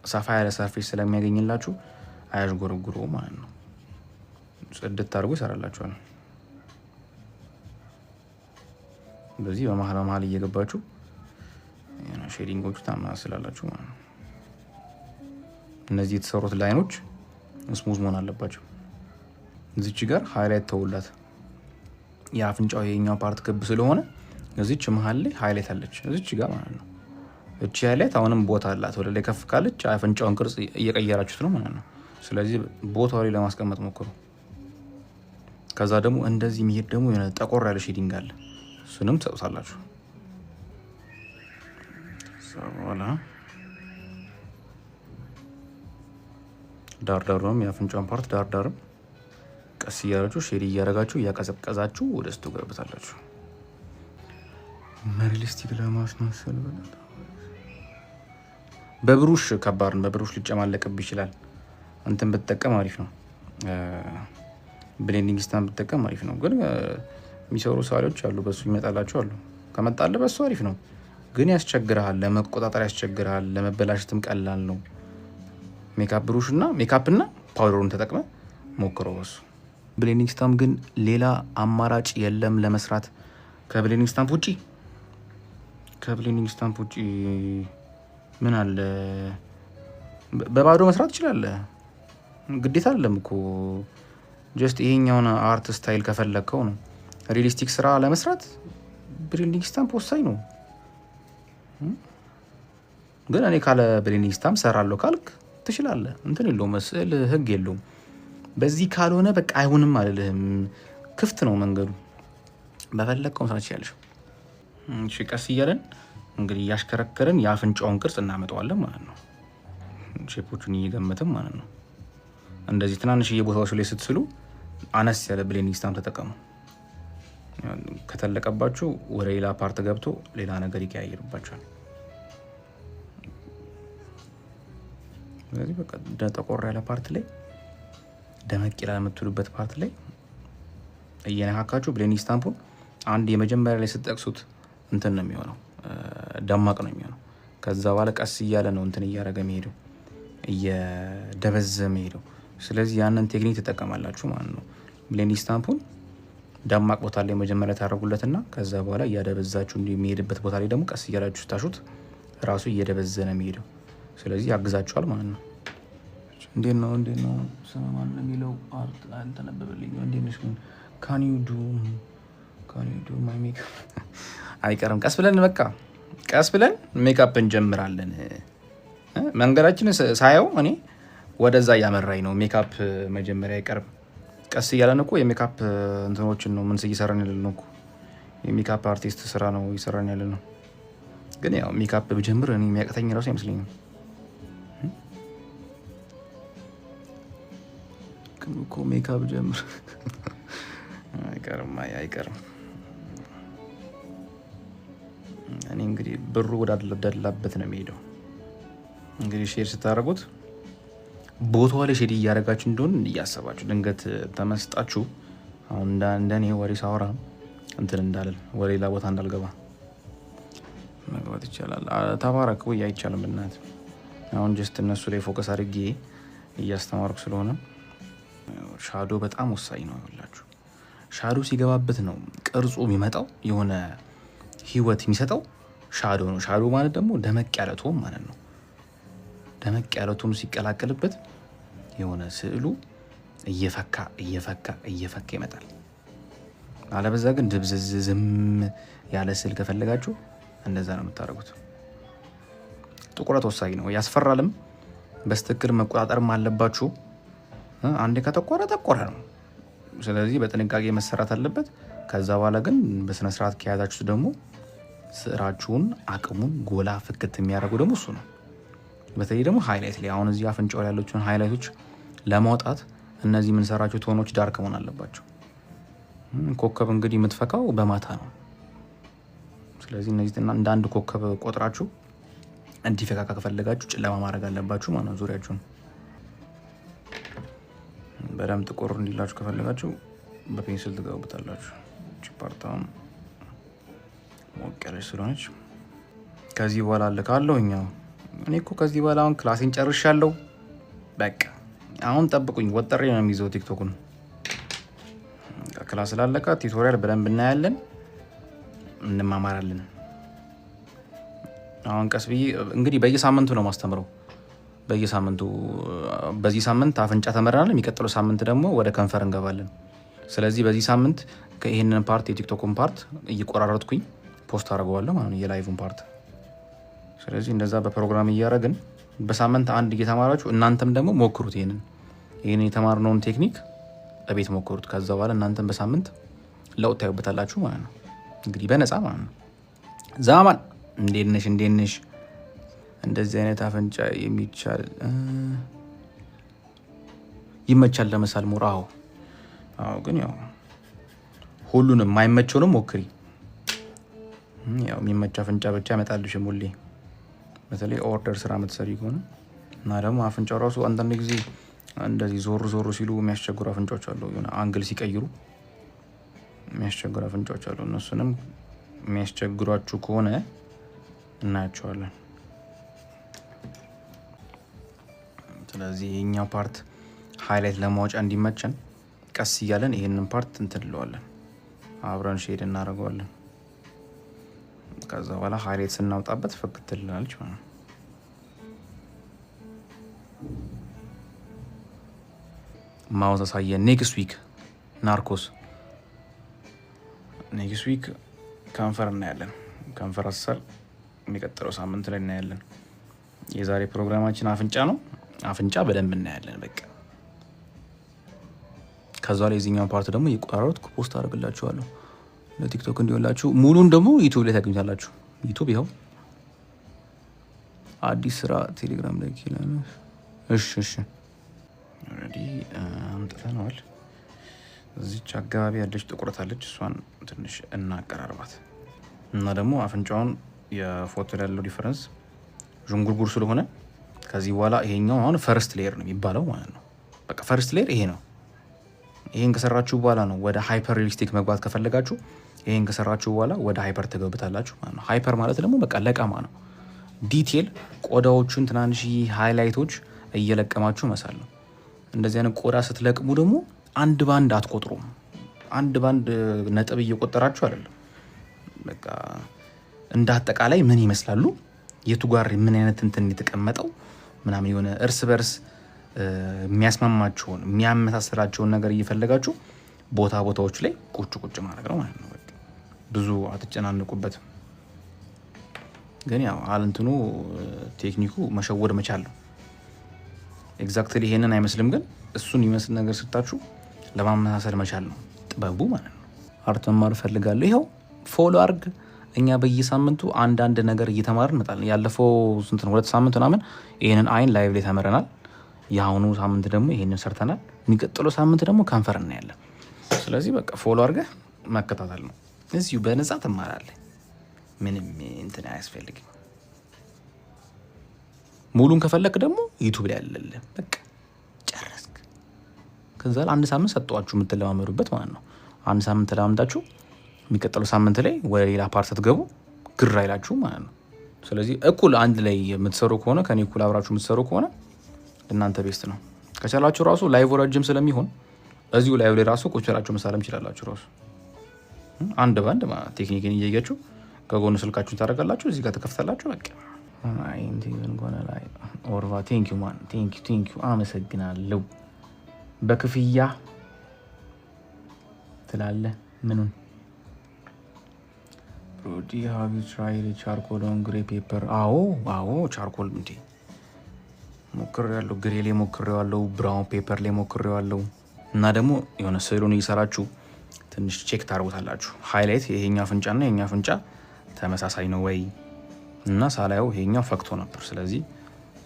ሰፋ ያለ ሰርፌስ ስለሚያገኝላችሁ አያዥጎረጉሮ ማለት ነው። ጽድት አድርጎ ይሰራላችኋል። በዚህ በመሀል እየገባችሁ ሼዲንጎቹ ታማስላላችሁ ማለት ነው። እነዚህ የተሰሩት ላይኖች ስሙዝ መሆን አለባቸው። እዚች ጋር ሃይላይት ተውላት። የአፍንጫው የኛው ፓርት ክብ ስለሆነ እዚች መሀል ላይ ሃይላይት አለች፣ እዚች ጋር ማለት ነው። እቺ ሃይላይት አሁንም ቦታ አላት። ወደ ላይ ከፍ ካለች አፍንጫውን ቅርጽ እየቀየራችሁት ነው ማለት ነው። ስለዚህ ቦታው ላይ ለማስቀመጥ ሞክሩ። ከዛ ደግሞ እንደዚህ የሚሄድ ደግሞ የሆነ ጠቆር ያለ ሼዲንግ አለ፣ እሱንም ትሰጡታላችሁ። በኋላ ዳርዳሩም የአፍንጫውን ፓርት ዳርዳርም ቀስ እያላችሁ ሼድ እያደረጋችሁ እያቀዘቀዛችሁ ወደ ስቱ ገርብታላችሁ። ሪሊስቲክ ለማስመሰል በብሩሽ ከባድ ነው። በብሩሽ ሊጨማለቅብ ይችላል። እንትን ብትጠቀም አሪፍ ነው። ብሌንዲንግ ስታምፕ ብትጠቀም አሪፍ ነው። ግን የሚሰሩ ሰዋሊዎች አሉ፣ በሱ ይመጣላቸው አሉ። ከመጣለ በሱ አሪፍ ነው፣ ግን ያስቸግርሃል፣ ለመቆጣጠር ያስቸግርሃል። ለመበላሸትም ቀላል ነው። ሜካፕ ብሩሽ እና ሜካፕና ፓውደሩን ተጠቅመ ሞክረው በሱ። ብሌንዲንግ ስታምፕ ግን ሌላ አማራጭ የለም ለመስራት ከብሌንዲንግ ስታምፕ ውጪ ምን አለ? በባዶ መስራት ትችላለህ፣ ግዴታ አይደለም እኮ። ጀስት ይሄኛውን አርት ስታይል ከፈለግከው ነው። ሪሊስቲክ ስራ ለመስራት ብሌንዲንግ ስታምፕ ወሳኝ ነው። ግን እኔ ካለ ብሌንዲንግ ስታምፕ ሰራለሁ ካልክ ትችላለህ። እንትን የለውም፣ መስል ህግ የለውም። በዚህ ካልሆነ በቃ አይሆንም አልልህም። ክፍት ነው መንገዱ፣ በፈለግከው መስራት ትችላለሽ። እሺ፣ ቀስ እያለን እንግዲህ እያሽከረከርን የአፍንጫውን ቅርጽ እናመጣዋለን ማለት ነው። ሼፖቹን እየገመትም ማለት ነው። እንደዚህ ትናንሽዬ ቦታዎች ላይ ስትስሉ አነስ ያለ ብሌንዲንግ ስታምፕ ተጠቀሙ። ከተለቀባችሁ ወደ ሌላ ፓርት ገብቶ ሌላ ነገር ይቀያየርባችኋል። ስለዚህ በቃ ጠቆር ያለ ፓርት ላይ ደመቅ ይላል የምትሉበት ፓርት ላይ እየነካካችሁ ብሌንዲንግ ስታምፑን አንድ የመጀመሪያ ላይ ስትጠቅሱት እንትን ነው የሚሆነው፣ ደማቅ ነው የሚሆነው። ከዛ በኋላ ቀስ እያለ ነው እንትን እያደረገ የሚሄደው፣ እየደበዘ የሚሄደው። ስለዚህ ያንን ቴክኒክ ትጠቀማላችሁ ማለት ነው። ብሌንዲንግ ስታምፑን ደማቅ ቦታ ላይ መጀመሪያ ታደርጉለትና ከዛ በኋላ እያደበዛችሁ የሚሄድበት ቦታ ላይ ደግሞ ቀስ እያላችሁ ስታሹት ራሱ እየደበዘ ነው የሚሄደው። ስለዚህ ያግዛችኋል ማለት ነው። እንዴት ነው ሰማን የሚለው አርት አልተነበበልኝ። እንዴት ነሽ? ካን ዩ ዱ ማይ ሜካፕ አይቀርም። ቀስ ብለን ሜካፕ እንጀምራለን። መንገዳችን ሳየው እኔ ወደዛ እያመራኝ ነው። ሜካፕ መጀመሪያ አይቀርም። ቀስ እያለን እኮ የሜካፕ እንትኖችን ነው ምን እየሰራን ያለ ነው እኮ። የሜካፕ አርቲስት ስራ ነው እየሰራን ያለ ነው። ግን ያው ሜካፕ ብጀምር እኔ የሚያቅተኝ ራሱ አይመስለኝም። ግን እኮ ሜካፕ ጀምር አይቀርም። እኔ እንግዲህ ብሩ ወዳደላበት ነው የሚሄደው። እንግዲህ ሼር ስታደርጉት ቦታው ላይ ሼድ እያደረጋችሁ እንደሆነ እያሰባችሁ ድንገት ተመስጣችሁ አሁን እንደኔ ወሬ ሳወራ እንትን እንዳልል ወሬ ሌላ ቦታ እንዳልገባ መግባት ይቻላል። ተባረክ ወይ አይቻልም። ብናት አሁን ጀስት እነሱ ላይ ፎከስ አድርጌ እያስተማርኩ ስለሆነ ሻዶ በጣም ወሳኝ ነው። ይላችሁ ሻዶ ሲገባበት ነው ቅርጹ የሚመጣው የሆነ ህይወት የሚሰጠው ሻዶ ነው። ሻዶ ማለት ደግሞ ደመቅ ያለ ቶን ማለት ነው። ደመቅ ያለ ቶን ሲቀላቀልበት የሆነ ስዕሉ እየፈካ ይመጣል። አለበዛ ግን ድብዝዝ ዝም ያለ ስዕል ከፈለጋችሁ እንደዛ ነው የምታደርጉት። ጥቁረት ወሳኝ ነው፣ ያስፈራልም። በስትክክል መቆጣጠርም አለባችሁ። አንዴ ከተቆረ ነው። ስለዚህ በጥንቃቄ መሰራት አለበት። ከዛ በኋላ ግን በስነ ስርዓት ከያዛችሁ ደግሞ ስራችሁን አቅሙን ጎላ ፍክት የሚያደርገው ደግሞ እሱ ነው። በተለይ ደግሞ ሃይላይት ላይ አሁን እዚህ አፍንጫው ላይ ያሉትን ሃይላይቶች ለማውጣት እነዚህ የምንሰራቸው ቶኖች ዳርክ መሆን አለባቸው። ኮከብ እንግዲህ የምትፈካው በማታ ነው። ስለዚህ እነዚህ እንደ አንድ ኮከብ ቆጥራችሁ እንዲፈካ ከፈለጋችሁ ጨለማ ማድረግ አለባችሁ ማለት ነው። ዙሪያችሁን በደንብ ጥቁር እንዲላችሁ ከፈለጋችሁ በፔንስል ትገቡታላችሁ። ፓርታውን ሞቅ ያለች ስለሆነች ከዚህ በኋላ አልካለሁ። እኔ እኮ ከዚህ በኋላ አሁን ክላሴን ጨርሻለሁ። በቃ አሁን ጠብቁኝ፣ ወጥሬ ነው የሚይዘው ቲክቶክን። ክላስ ስላለቀ ቱቶሪያል በደንብ እናያለን፣ እንማማራለን። አሁን ቀስ ብዬ እንግዲህ በየሳምንቱ ነው ማስተምረው። በየሳምንቱ በዚህ ሳምንት አፍንጫ ተመረናል። የሚቀጥለው ሳምንት ደግሞ ወደ ከንፈር እንገባለን። ስለዚህ በዚህ ሳምንት ይሄንን ፓርት የቲክቶክን ፓርት እየቆራረጥኩኝ ፖስት አደርገዋለሁ ማለት ነው፣ የላይቭን ፓርት። ስለዚህ እንደዛ በፕሮግራም እያደረግን በሳምንት አንድ እየተማራችሁ እናንተም ደግሞ ሞክሩት። ይሄንን የተማርነውን ቴክኒክ እቤት ሞክሩት። ከዛ በኋላ እናንተም በሳምንት ለውጥ ታዩበታላችሁ ማለት ነው። እንግዲህ በነፃ ማለት ነው። ዛማን እንዴት ነሽ? እንደዚህ አይነት አፍንጫ የሚቻል ይመቻል ለመሳል ሞራ። አዎ ግን ያው ሁሉንም የማይመቸውንም ሞክሪ። ያው የሚመች አፍንጫ ብቻ ያመጣልሽ ሙሌ። በተለይ ኦርደር ስራ የምትሰሪ ከሆነ እና ደግሞ አፍንጫው ራሱ አንዳንድ ጊዜ እንደዚህ ዞር ሲሉ የሚያስቸግሩ አፍንጫዎች አሉ። የሆነ አንግል ሲቀይሩ የሚያስቸግሩ አፍንጫዎች አሉ። እነሱንም የሚያስቸግሯችሁ ከሆነ እናያቸዋለን። ስለዚህ የኛው ፓርት ሃይላይት ለማውጫ እንዲመቸን ቀስ እያለን ይሄንን ፓርት እንትንለዋለን፣ አብረን ሼድ እናደርገዋለን። ከዛ በኋላ ሃይላይት ስናውጣበት ፍክት ትልናለች ማለት ነው። ማውዝ አሳየን። ኔክስት ዊክ ናርኮስ፣ ኔክስት ዊክ ከንፈር እናያለን። ከንፈር አሰል የሚቀጥለው ሳምንት ላይ እናያለን። የዛሬ ፕሮግራማችን አፍንጫ ነው። አፍንጫ በደንብ እናያለን። በቃ ከዛ ላይ የዚህኛውን ፓርት ደግሞ እየቆራረጥኩ ፖስት አደርግላችኋለሁ ለቲክቶክ እንዲሆንላችሁ። ሙሉን ደግሞ ዩቲዩብ ላይ ታገኙታላችሁ። ዩቲዩብ ይኸው አዲስ ስራ ቴሌግራም ላይ ይላል። እሺ ኦልሬዲ አምጥተነዋል። እዚች አካባቢ ያለች ጥቁረት አለች፣ እሷን ትንሽ እናቀራርባት እና ደግሞ አፍንጫውን የፎቶ ላይ ያለው ዲፈረንስ ዥንጉርጉር ስለሆነ ከዚህ በኋላ ይሄኛው አሁን ፈርስት ሌየር ነው የሚባለው ማለት ነው። በቃ ፈርስት ሌየር ይሄ ነው። ይሄን ከሰራችሁ በኋላ ነው ወደ ሃይፐር ሪሊስቲክ መግባት ከፈለጋችሁ ይሄን ከሰራችሁ በኋላ ወደ ሃይፐር ትገቡታላችሁ ማለት ነው። ሃይፐር ማለት ደግሞ በቃ ለቀማ ነው። ዲቴል ቆዳዎቹን ትናንሽ ሃይላይቶች እየለቀማችሁ መሳል ነው። እንደዚህ አይነት ቆዳ ስትለቅሙ ደግሞ አንድ ባንድ አትቆጥሩም። አንድ ባንድ ነጥብ እየቆጠራችሁ አይደለም። በቃ እንደ አጠቃላይ ምን ይመስላሉ፣ የቱ ጋር ምን አይነት እንትን የተቀመጠው ምናምን የሆነ እርስ በርስ የሚያስማማቸውን የሚያመሳስላቸውን ነገር እየፈለጋችሁ ቦታዎች ላይ ቁጭ ማድረግ ነው ማለት ነው። ብዙ አትጨናንቁበትም። ግን ያው አልንትኑ ቴክኒኩ መሸወድ መቻል ነው። ኤግዛክትሊ ይሄንን አይመስልም፣ ግን እሱን ይመስል ነገር ስታችሁ ለማመሳሰል መቻል ነው ጥበቡ ማለት ነው። አርት መማር እፈልጋለሁ። ይኸው ፎሎ አርግ እኛ በየሳምንቱ አንዳንድ ነገር እየተማርን እንመጣለን። ያለፈው ስንት ነው 2 ሳምንት ምናምን ይሄንን አይን ላይቭ ላይ ተመረናል። የአሁኑ ሳምንት ደግሞ ይሄንን ሰርተናል። የሚቀጥለው ሳምንት ደግሞ ከንፈር እናያለን። ስለዚህ በቃ ፎሎ አድርገህ መከታተል ነው። እዚሁ በነጻ ትማራለህ። ምንም እንትን አያስፈልግም። ሙሉን ከፈለክ ደግሞ ዩቲዩብ ላይ ያለልህ በቃ ጨረስክ። ከዛ አንድ ሳምንት ሰጠዋችሁ የምትለማመዱበት ማለት ነው። አንድ ሳምንት ተለማምዳችሁ የሚቀጥለው ሳምንት ላይ ወደ ሌላ ፓርት ስትገቡ ግር አይላችሁ ማለት ነው። ስለዚህ እኩል አንድ ላይ የምትሰሩ ከሆነ ከኔ እኩል አብራችሁ የምትሰሩ ከሆነ እናንተ ቤስት ነው። ከቻላችሁ ራሱ ላይቭ ረጅም ስለሚሆን እዚሁ ላይቭ ላይ ራሱ ቁጭ ብላችሁ መሳለም ይችላላችሁ። ራሱ አንድ ባንድ ማለት ቴክኒክን እያያችሁ ከጎኑ ስልካችሁን ታደርጋላችሁ። እዚህ ጋር ተከፍታላችሁ። በቃ አይ እንትን ጎነ ላይ ኦርቫ ቴንክ ዩ ማን ቴንክ ዩ አመሰግናለሁ። በክፍያ ትላለህ ምኑን ሮዲ ሃቭ ዩ ትራይድ ቻርኮል ኦን ግሬ ፔፐር? አዎ ቻርኮል እንዴ ሞክሬዋለሁ። ግሬ ላይ ሞክሬዋለሁ፣ ብራውን ፔፐር ላይ ሞክሬዋለሁ። እና ደግሞ የሆነ ስዕሉን እየሰራችሁ ትንሽ ቼክ ታርጉታላችሁ። ሃይላይት ይሄኛው አፍንጫና የኛው አፍንጫ ተመሳሳይ ነው ወይ እና ሳላየው ይሄኛው ፈክቶ ነበር። ስለዚህ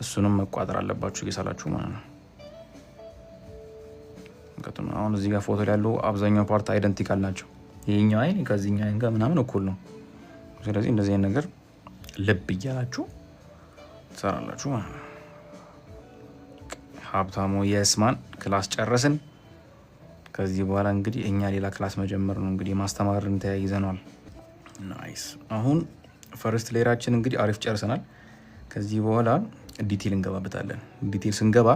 እሱንም መቋጠር አለባችሁ እየሳላችሁ ማለት ነው። አሁን እዚህ ጋር ፎቶ ላይ ያለው አብዛኛው ፓርት አይደንቲካል ናቸው። ይሄኛው አይን ከዚህኛው አይን ጋር ምናምን እኩል ነው። ስለዚህ እንደዚህ አይነት ነገር ልብ እያላችሁ ትሰራላችሁ ማለት ነው። ሀብታሙ የስማን ክላስ ጨረስን። ከዚህ በኋላ እንግዲህ እኛ ሌላ ክላስ መጀመር ነው። እንግዲህ ማስተማርን ተያይዘናል። ናይስ። አሁን ፈርስት ሌየራችን እንግዲህ አሪፍ ጨርሰናል። ከዚህ በኋላ ዲቴል እንገባበታለን። ዲቴል ስንገባ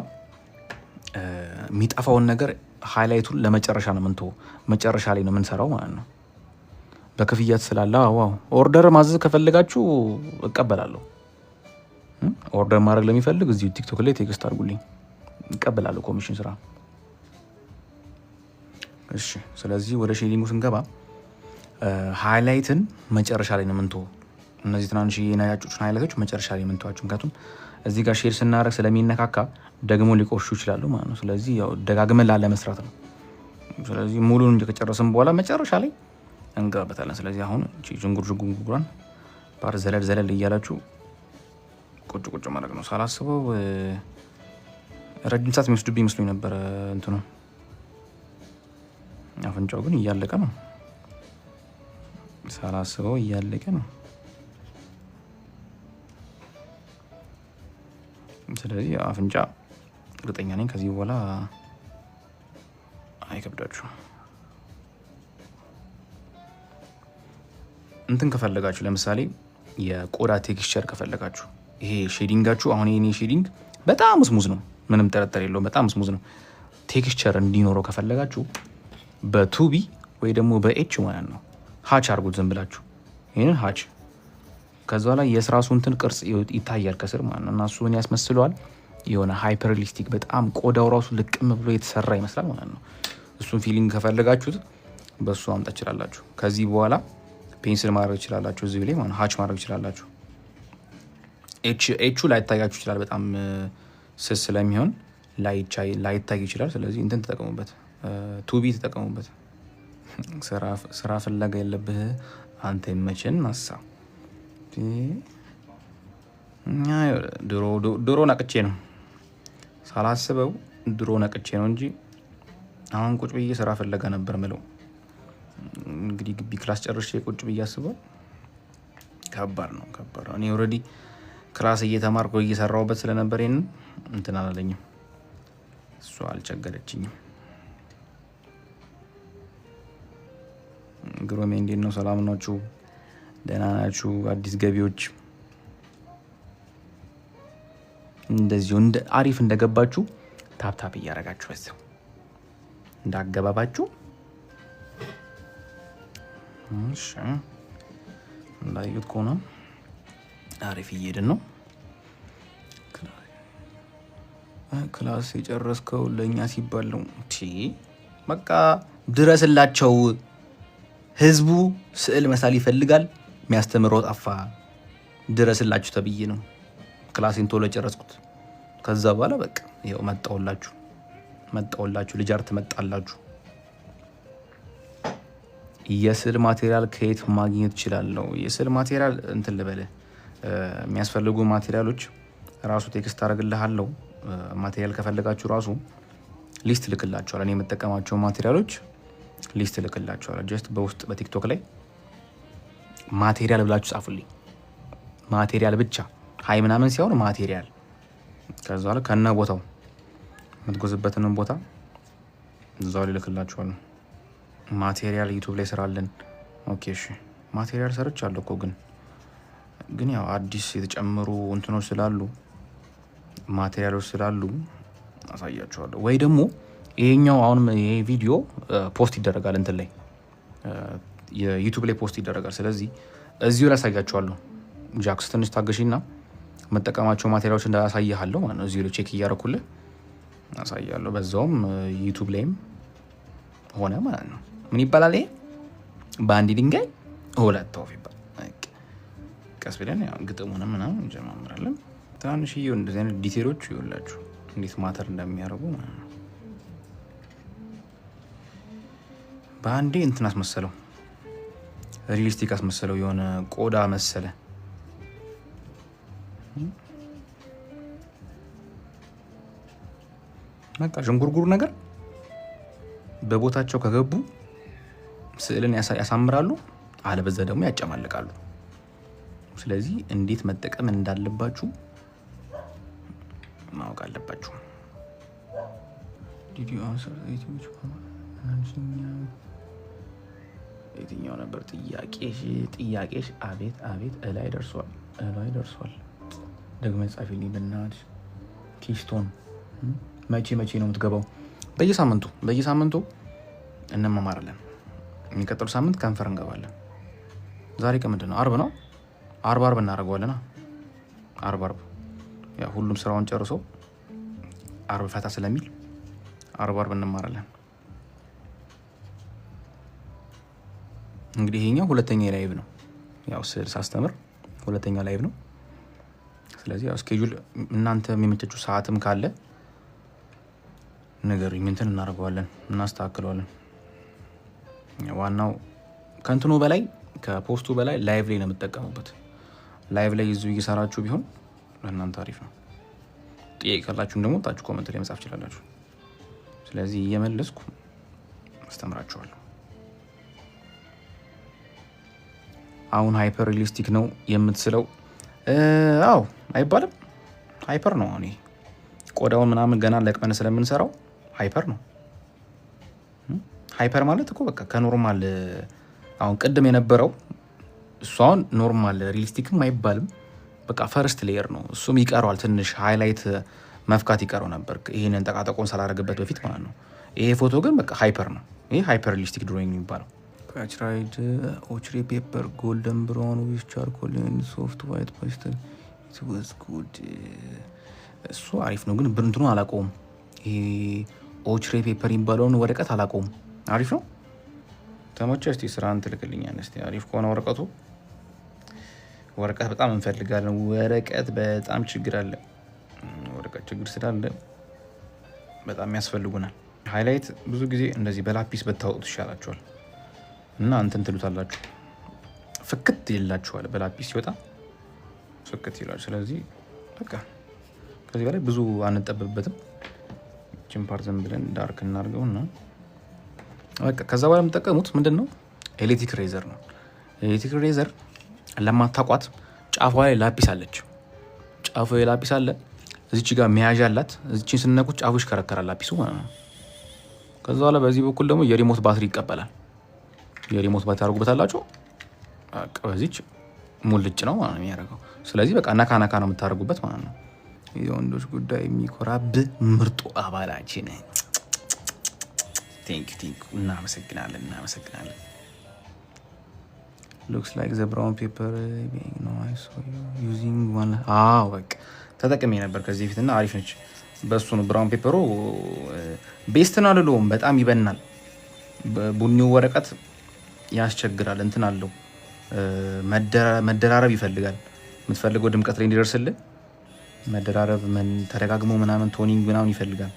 የሚጠፋውን ነገር ሃይላይቱን ለመጨረሻ ነው ምንተው መጨረሻ ላይ ነው የምንሰራው ማለት ነው። በክፍያት ስላለ ኦርደር ማዘዝ ከፈለጋችሁ እቀበላለሁ። ኦርደር ማድረግ ለሚፈልግ እዚሁ ቲክቶክ ላይ ቴክስት አድርጉልኝ፣ እቀበላለሁ ኮሚሽን ስራ። እሺ፣ ስለዚህ ወደ ሼዲንጉ ስንገባ ሃይላይትን መጨረሻ ላይ ነው ምንተው። እነዚህ ትናንሽ የናያጮቹን ሃይላይቶች መጨረሻ ላይ ምንተዋቸው፣ ምክንያቱም እዚህ ጋር ሼድ ስናደርግ ስለሚነካካ ደግሞ ሊቆሹ ይችላሉ ማለት ነው። ስለዚህ ያው ደጋግመን ላለ መስራት ነው። ስለዚህ ሙሉን ከጨረስን በኋላ መጨረሻ ላይ እንገባበታለን። ስለዚህ አሁን ጅንጉርጉራን ፓር ዘለል እያላችሁ ቁጭ ማድረግ ነው። ሳላስበው ረጅም ሰዓት የሚወስድብኝ መስሎኝ ነበረ እንትኑ። አፍንጫው ግን እያለቀ ነው። ሳላስበው እያለቀ ነው። ስለዚህ አፍንጫ እርግጠኛ ነኝ ከዚህ በኋላ አይከብዳችሁ። እንትን ከፈለጋችሁ ለምሳሌ የቆዳ ቴክስቸር ከፈለጋችሁ ይሄ ሼዲንጋችሁ አሁን የኔ ሼዲንግ በጣም ስሙዝ ነው፣ ምንም ጠረጠር የለውም፣ በጣም ስሙዝ ነው። ቴክስቸር እንዲኖረው ከፈለጋችሁ በቱቢ ወይ ደግሞ በኤች ማለት ነው ሃች አርጉት ዝም ብላችሁ ይሄንን ሃች። ከዛ ላይ የስራሱ እንትን ቅርጽ ይታያል ከስር ማለት ነው። እና እሱ ምን ያስመስለዋል የሆነ ሃይፐር ሪሊስቲክ በጣም ቆዳው ራሱ ልቅም ብሎ የተሰራ ይመስላል ማለት ነው። እሱን ፊሊንግ ከፈለጋችሁት በሱ ማምጣት ትችላላችሁ። ከዚህ በኋላ ፔንስል ማድረግ ትችላላችሁ እዚህ ላይ ማለት ሃች ማድረግ ትችላላችሁ። ኤቹ ላይታያችሁ ይችላል በጣም ስስ ስለሚሆን ላይታይ ይችላል። ስለዚህ እንትን ተጠቀሙበት፣ ቱቢ ተጠቀሙበት። ስራ ፍለጋ የለብህ አንተ ይመችን ናሳ። ድሮ ነቅቼ ነው ሳላስበው ድሮ ነቅቼ ነው እንጂ አሁን ቁጭ ብዬ ስራ ፍለጋ ነበር ምለው። እንግዲህ ግቢ ክላስ ጨርሼ ቁጭ ብዬ አስበው ከባድ ነው። እኔ ኦልሬዲ ክላስ እየተማርኩ እየሰራሁበት ስለነበር ይሄን እንትን አላለኝም፣ እሷ አልቸገረችኝም። ግሩሜ እንዴት ነው? ሰላም ናችሁ? ደህና ናችሁ? አዲስ ገቢዎች እንደዚሁ እንደ አሪፍ እንደገባችሁ ታፕታፕ እያደረጋችሁ በዛው እንዳገባባችሁ እሺ። እንዳዩት ከሆነ አሪፍ እየሄድን ነው። ክላስ የጨረስከው ለእኛ ሲባል ነው። በቃ ድረስላቸው። ህዝቡ ስዕል መሳል ይፈልጋል፣ የሚያስተምረው ጠፋ። ድረስላችሁ ተብዬ ነው ክላሴን ቶሎ ጨረስኩት። ከዛ በኋላ በቃ ይኸው መጣውላችሁ ልጅ አርት መጣላችሁ። የስዕል ማቴሪያል ከየት ማግኘት እችላለሁ? የስዕል ማቴሪያል እንትን ልበልህ፣ የሚያስፈልጉ ማቴሪያሎች ራሱ ቴክስት አደርግልሃለሁ። ማቴሪያል ከፈለጋችሁ ራሱ ሊስት ልክላችኋል። እኔ የምጠቀማቸው ማቴሪያሎች ሊስት ልክላችኋል። ጀስት በውስጥ በቲክቶክ ላይ ማቴሪያል ብላችሁ ጻፉልኝ። ማቴሪያል ብቻ ሀይ ምናምን ሲሆን ማቴሪያል፣ ከዛ ላይ ከነ ቦታው የምትጎዝበትንም ቦታ እዛው ላይ ልክላችኋለሁ። ማቴሪያል ዩቱብ ላይ ስራለን። ኦኬ እሺ፣ ማቴሪያል ሰርቻለሁ እኮ ግን ያው አዲስ የተጨመሩ እንትኖች ስላሉ ማቴሪያሎች ስላሉ አሳያችኋለሁ። ወይ ደግሞ ይሄኛው አሁንም ይሄ ቪዲዮ ፖስት ይደረጋል እንትን ላይ የዩቱብ ላይ ፖስት ይደረጋል። ስለዚህ እዚሁ ላይ አሳያችኋለሁ። ጃክስ ትንሽ ታገሺና መጠቀማቸው ማቴሪያሎች እንዳያሳይሃለሁ ማለት ነው። እዚሁ ላይ ቼክ እያረኩልህ አሳያለሁ። በዛውም ዩቱብ ላይም ሆነ ማለት ነው። ምን ይባላል ይሄ? በአንድ ድንጋይ ሁለት ወፍ ይባላል። ቀስ ብለን ያው ግጥሙንም ምናምን እንጀማምራለን። ትናንሽዬ እንደዚህ አይነት ዲቴሎች ይኸውላችሁ እንዴት ማተር እንደሚያደርጉ ማለት ነው። በአንዴ እንትን አስመሰለው፣ ሪሊስቲክ አስመሰለው፣ የሆነ ቆዳ መሰለ። በቃ ዥንጉርጉር ነገር በቦታቸው ከገቡ ስዕልን ያሳምራሉ፣ አለበዛ ደግሞ ያጨማልቃሉ። ስለዚህ እንዴት መጠቀም እንዳለባችሁ ማወቅ አለባችሁ። የትኛው ነበር ጥያቄሽ? አቤት እላይ ደርሷል። ደግሞ ጻፊልኝ በእናትሽ። ኪስቶን መቼ ነው የምትገባው? በየሳምንቱ እንመማራለን። የሚቀጥሉ ሳምንት ከንፈር እንገባለን። ዛሬ ከምንድን ነው? አርብ ነው። አርብ እናደርገዋለን። አርብ ያው ሁሉም ስራውን ጨርሶ አርብ ፈታ ስለሚል አርብ እንማራለን። እንግዲህ ይሄኛው ሁለተኛ ላይቭ ነው። ያው ስዕል ሳስተምር ሁለተኛ ላይቭ ነው። ስለዚህ ያው ስኬጁል እናንተ የሚመቻችሁ ሰዓትም ካለ ንገሩኝ፣ እንትን እናደርገዋለን፣ እናስተካክለዋለን። ዋናው ከእንትኑ በላይ ከፖስቱ በላይ ላይቭ ላይ ነው የምትጠቀሙበት። ላይቭ ላይ ይዙ እየሰራችሁ ቢሆን ለእናንተ አሪፍ ነው። ጥያቄ ካላችሁም ደግሞ ታችሁ ኮመንት ላይ መጻፍ ትችላላችሁ። ስለዚህ እየመለስኩ አስተምራችኋለሁ። አሁን ሃይፐር ሪሊስቲክ ነው የምትስለው? አዎ አይባልም፣ ሃይፐር ነው። አሁን ቆዳውን ምናምን ገና ለቅመን ስለምንሰራው ሃይፐር ነው። ሃይፐር ማለት እኮ በቃ ከኖርማል አሁን ቅድም የነበረው እሱ አሁን ኖርማል ሪሊስቲክም አይባልም። በቃ ፈርስት ሌየር ነው። እሱም ይቀረዋል ትንሽ ሃይላይት መፍካት ይቀረው ነበር፣ ይሄንን ጠቃጠቆን ሳላደርግበት በፊት ማለት ነው። ይሄ ፎቶ ግን በቃ ሃይፐር ነው። ይሄ ሃይፐር ሪሊስቲክ ድሮይንግ የሚባለው ፓችራይድ ኦችሪ ፔፐር ጎልደን ብራውን ዊዝ ቻርኮል ሶፍት ዋይት ፓስተል ኢትስ ጉድ። እሱ አሪፍ ነው ግን ብርንትኑ አላውቀውም። ይሄ ኦችሪ ፔፐር የሚባለውን ወረቀት አላውቀውም። አሪፍ ነው። ተመቸ? እስቲ ስራን ትልክልኛለህ እስቲ። አሪፍ ከሆነ ወረቀት በጣም እንፈልጋለን። ወረቀት በጣም ችግር አለ። ወረቀት ችግር ስላለ በጣም ያስፈልጉናል። ሃይላይት ብዙ ጊዜ እንደዚህ በላፒስ በታወጡት ይሻላችኋል እና እንትን ትሉታላችሁ፣ ፍክት ይላችኋል። በላፒስ ሲወጣ ፍክት ይላል። ስለዚህ በቃ ከዚህ በላይ ብዙ አንጠበብበትም። ይህችን ፓርት ዝም ብለን ዳርክ እናድርገውና በቃ ከዛ በኋላ የምጠቀሙት ምንድን ነው? ኤሌክትሪክ ሬዘር ነው። ኤሌክትሪክ ሬዘር ለማታቋት ጫፏ ላይ ላፒስ አለች። ጫፏ ላይ ላፒስ አለ። እዚች ጋር መያዣ አላት። እዚችን ስነኩት ጫፉ ይሽከረከራል ላፒሱ ማለት ነው። ከዛ በኋላ በዚህ በኩል ደግሞ የሪሞት ባትሪ ይቀበላል። የሪሞት ባትሪ ታደርጉበታላችሁ። በቃ በዚች ሙልጭ ነው ማለት ነው የሚያደርገው። ስለዚህ በቃ ነካ ነው የምታደርጉበት ማለት ነው። የወንዶች ጉዳይ የሚኮራብህ ምርጡ አባላችን ቴንክ እናመሰግናለን። ሉክስ ላይክ ዘ ብራውን ፔፐር ነው ዩዚንግ ዋን። አዎ በቃ ተጠቅሜ ነበር ከዚህ በፊትና አሪፍ ነች። በሱ ነው ብራውን ፔፐሩ ቤስት ነው አልለውም። በጣም ይበናል። ቡኒው ወረቀት ያስቸግራል። እንትን አለው መደራረብ ይፈልጋል። የምትፈልገው ድምቀት ላይ እንዲደርስልህ መደራረብ ተደጋግሞ ምናምን ቶኒንግ ምናምን ይፈልጋል።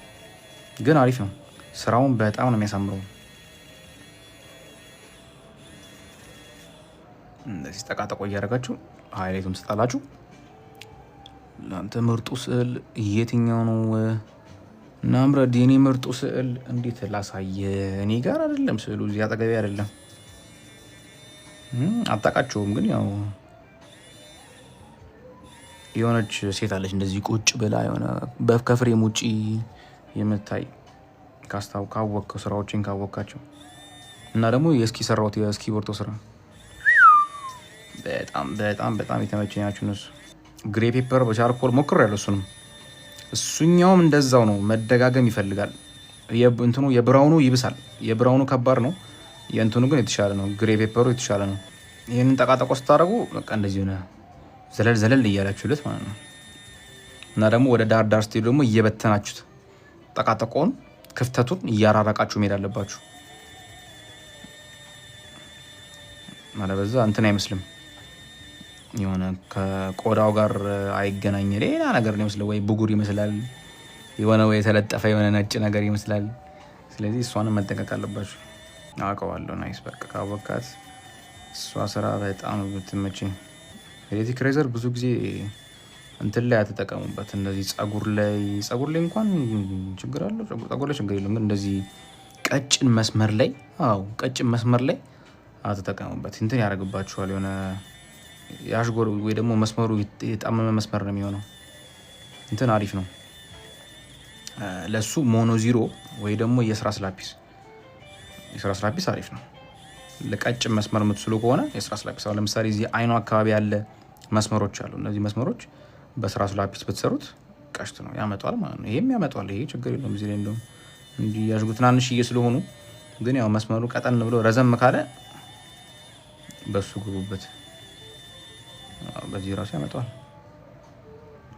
ግን አሪፍ ነው። ስራውን በጣም ነው የሚያሳምረው። እንደዚህ ጠቃጠቆ እያደረጋችሁ ሃይላይቱን ትሰጣላችሁ። ለአንተ ምርጡ ስዕል የትኛው ነው? ናምረድ የኔ ምርጡ ስዕል እንዴት ላሳየ? እኔ ጋር አይደለም ስዕሉ፣ እዚህ አጠገቤ አይደለም። አታውቃቸውም፣ ግን ያው የሆነች ሴት አለች እንደዚህ ቁጭ ብላ የሆነ ከፍሬም ውጪ የምታይ ካወቅከው ስራዎችን ካወቅካቸው እና ደግሞ የእስኪ ሰራሁት የእስኪርቢቶ ስራ በጣም በጣም በጣም የተመቸኝ ናቸው እነሱ። ግሬ ፔፐር በቻርኮል ሞክሬያለሁ። እሱኛውም እንደዛው ነው፣ መደጋገም ይፈልጋል። እንትኑ የብራውኑ ይብሳል። የብራውኑ ከባድ ነው፣ የእንትኑ ግን የተሻለ ነው። ግሬ ፔፐሩ የተሻለ ነው። ይህንን ጠቃጠቆ ስታደርጉ በቃ እንደዚህ ሆነ ዘለል ዘለል እያላችሁለት ማለት ነው። እና ደግሞ ወደ ዳር ዳር ስትሄዱ ደግሞ እየበተናችሁት ጠቃጠቆውን ክፍተቱን እያራራቃችሁ መሄድ አለባችሁ። አለበዛ እንትን አይመስልም፣ የሆነ ከቆዳው ጋር አይገናኝ ሌላ ነገር ነው ይመስላል። ወይ ብጉር ይመስላል፣ የሆነ ወይ የተለጠፈ የሆነ ነጭ ነገር ይመስላል። ስለዚህ እሷንም መጠንቀቅ አለባችሁ። አውቀዋለሁ። ናይስ በቃ ካወቃት እሷ ስራ በጣም ብትመቸኝ። ኤሌክትሪክ ሬዘር ብዙ ጊዜ እንትን ላይ አትጠቀሙበት። እንደዚህ ጸጉር ላይ እንኳን ችግር አለው። ጸጉር ላይ ችግር የለም፣ ግን እንደዚህ ቀጭን መስመር ላይ ቀጭን መስመር ላይ አትጠቀሙበት። እንትን ያደርግባችኋል። የሆነ ያሽጎር ወይ ደግሞ መስመሩ የጣመመ መስመር ነው የሚሆነው። እንትን አሪፍ ነው ለሱ ሞኖ ዚሮ ወይ ደግሞ የስራስ ላፒስ አሪፍ ነው። ለቀጭን መስመር የምትስሉ ከሆነ የስራስ ላፒስ፣ አሁን ለምሳሌ እዚህ አይኑ አካባቢ ያለ መስመሮች አሉ። እነዚህ መስመሮች በስራስ ላፒስ ብትሰሩት ቀሽት ነው ያመጣል ማለት ነው። ይሄም ያመጣል፣ ይሄ ችግር የለውም። እዚህ ላይ እንደውም እንዲህ ያሽጉ ትናንሽዬ ስለሆኑ፣ ግን ያው መስመሩ ቀጠን ብሎ ረዘም ካለ በሱ ግቡበት። በዚህ ራሱ ያመጣል።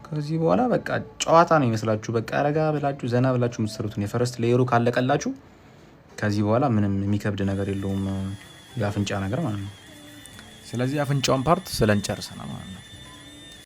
ከዚህ በኋላ በቃ ጨዋታ ነው ይመስላችሁ። በቃ ረጋ ብላችሁ ዘና ብላችሁ የምትሰሩትን የፈረስት ሌየሩ ካለቀላችሁ ከዚህ በኋላ ምንም የሚከብድ ነገር የለውም። የአፍንጫ ነገር ማለት ነው። ስለዚህ አፍንጫውን ፓርት ስለንጨርሰናል ማለት ነው።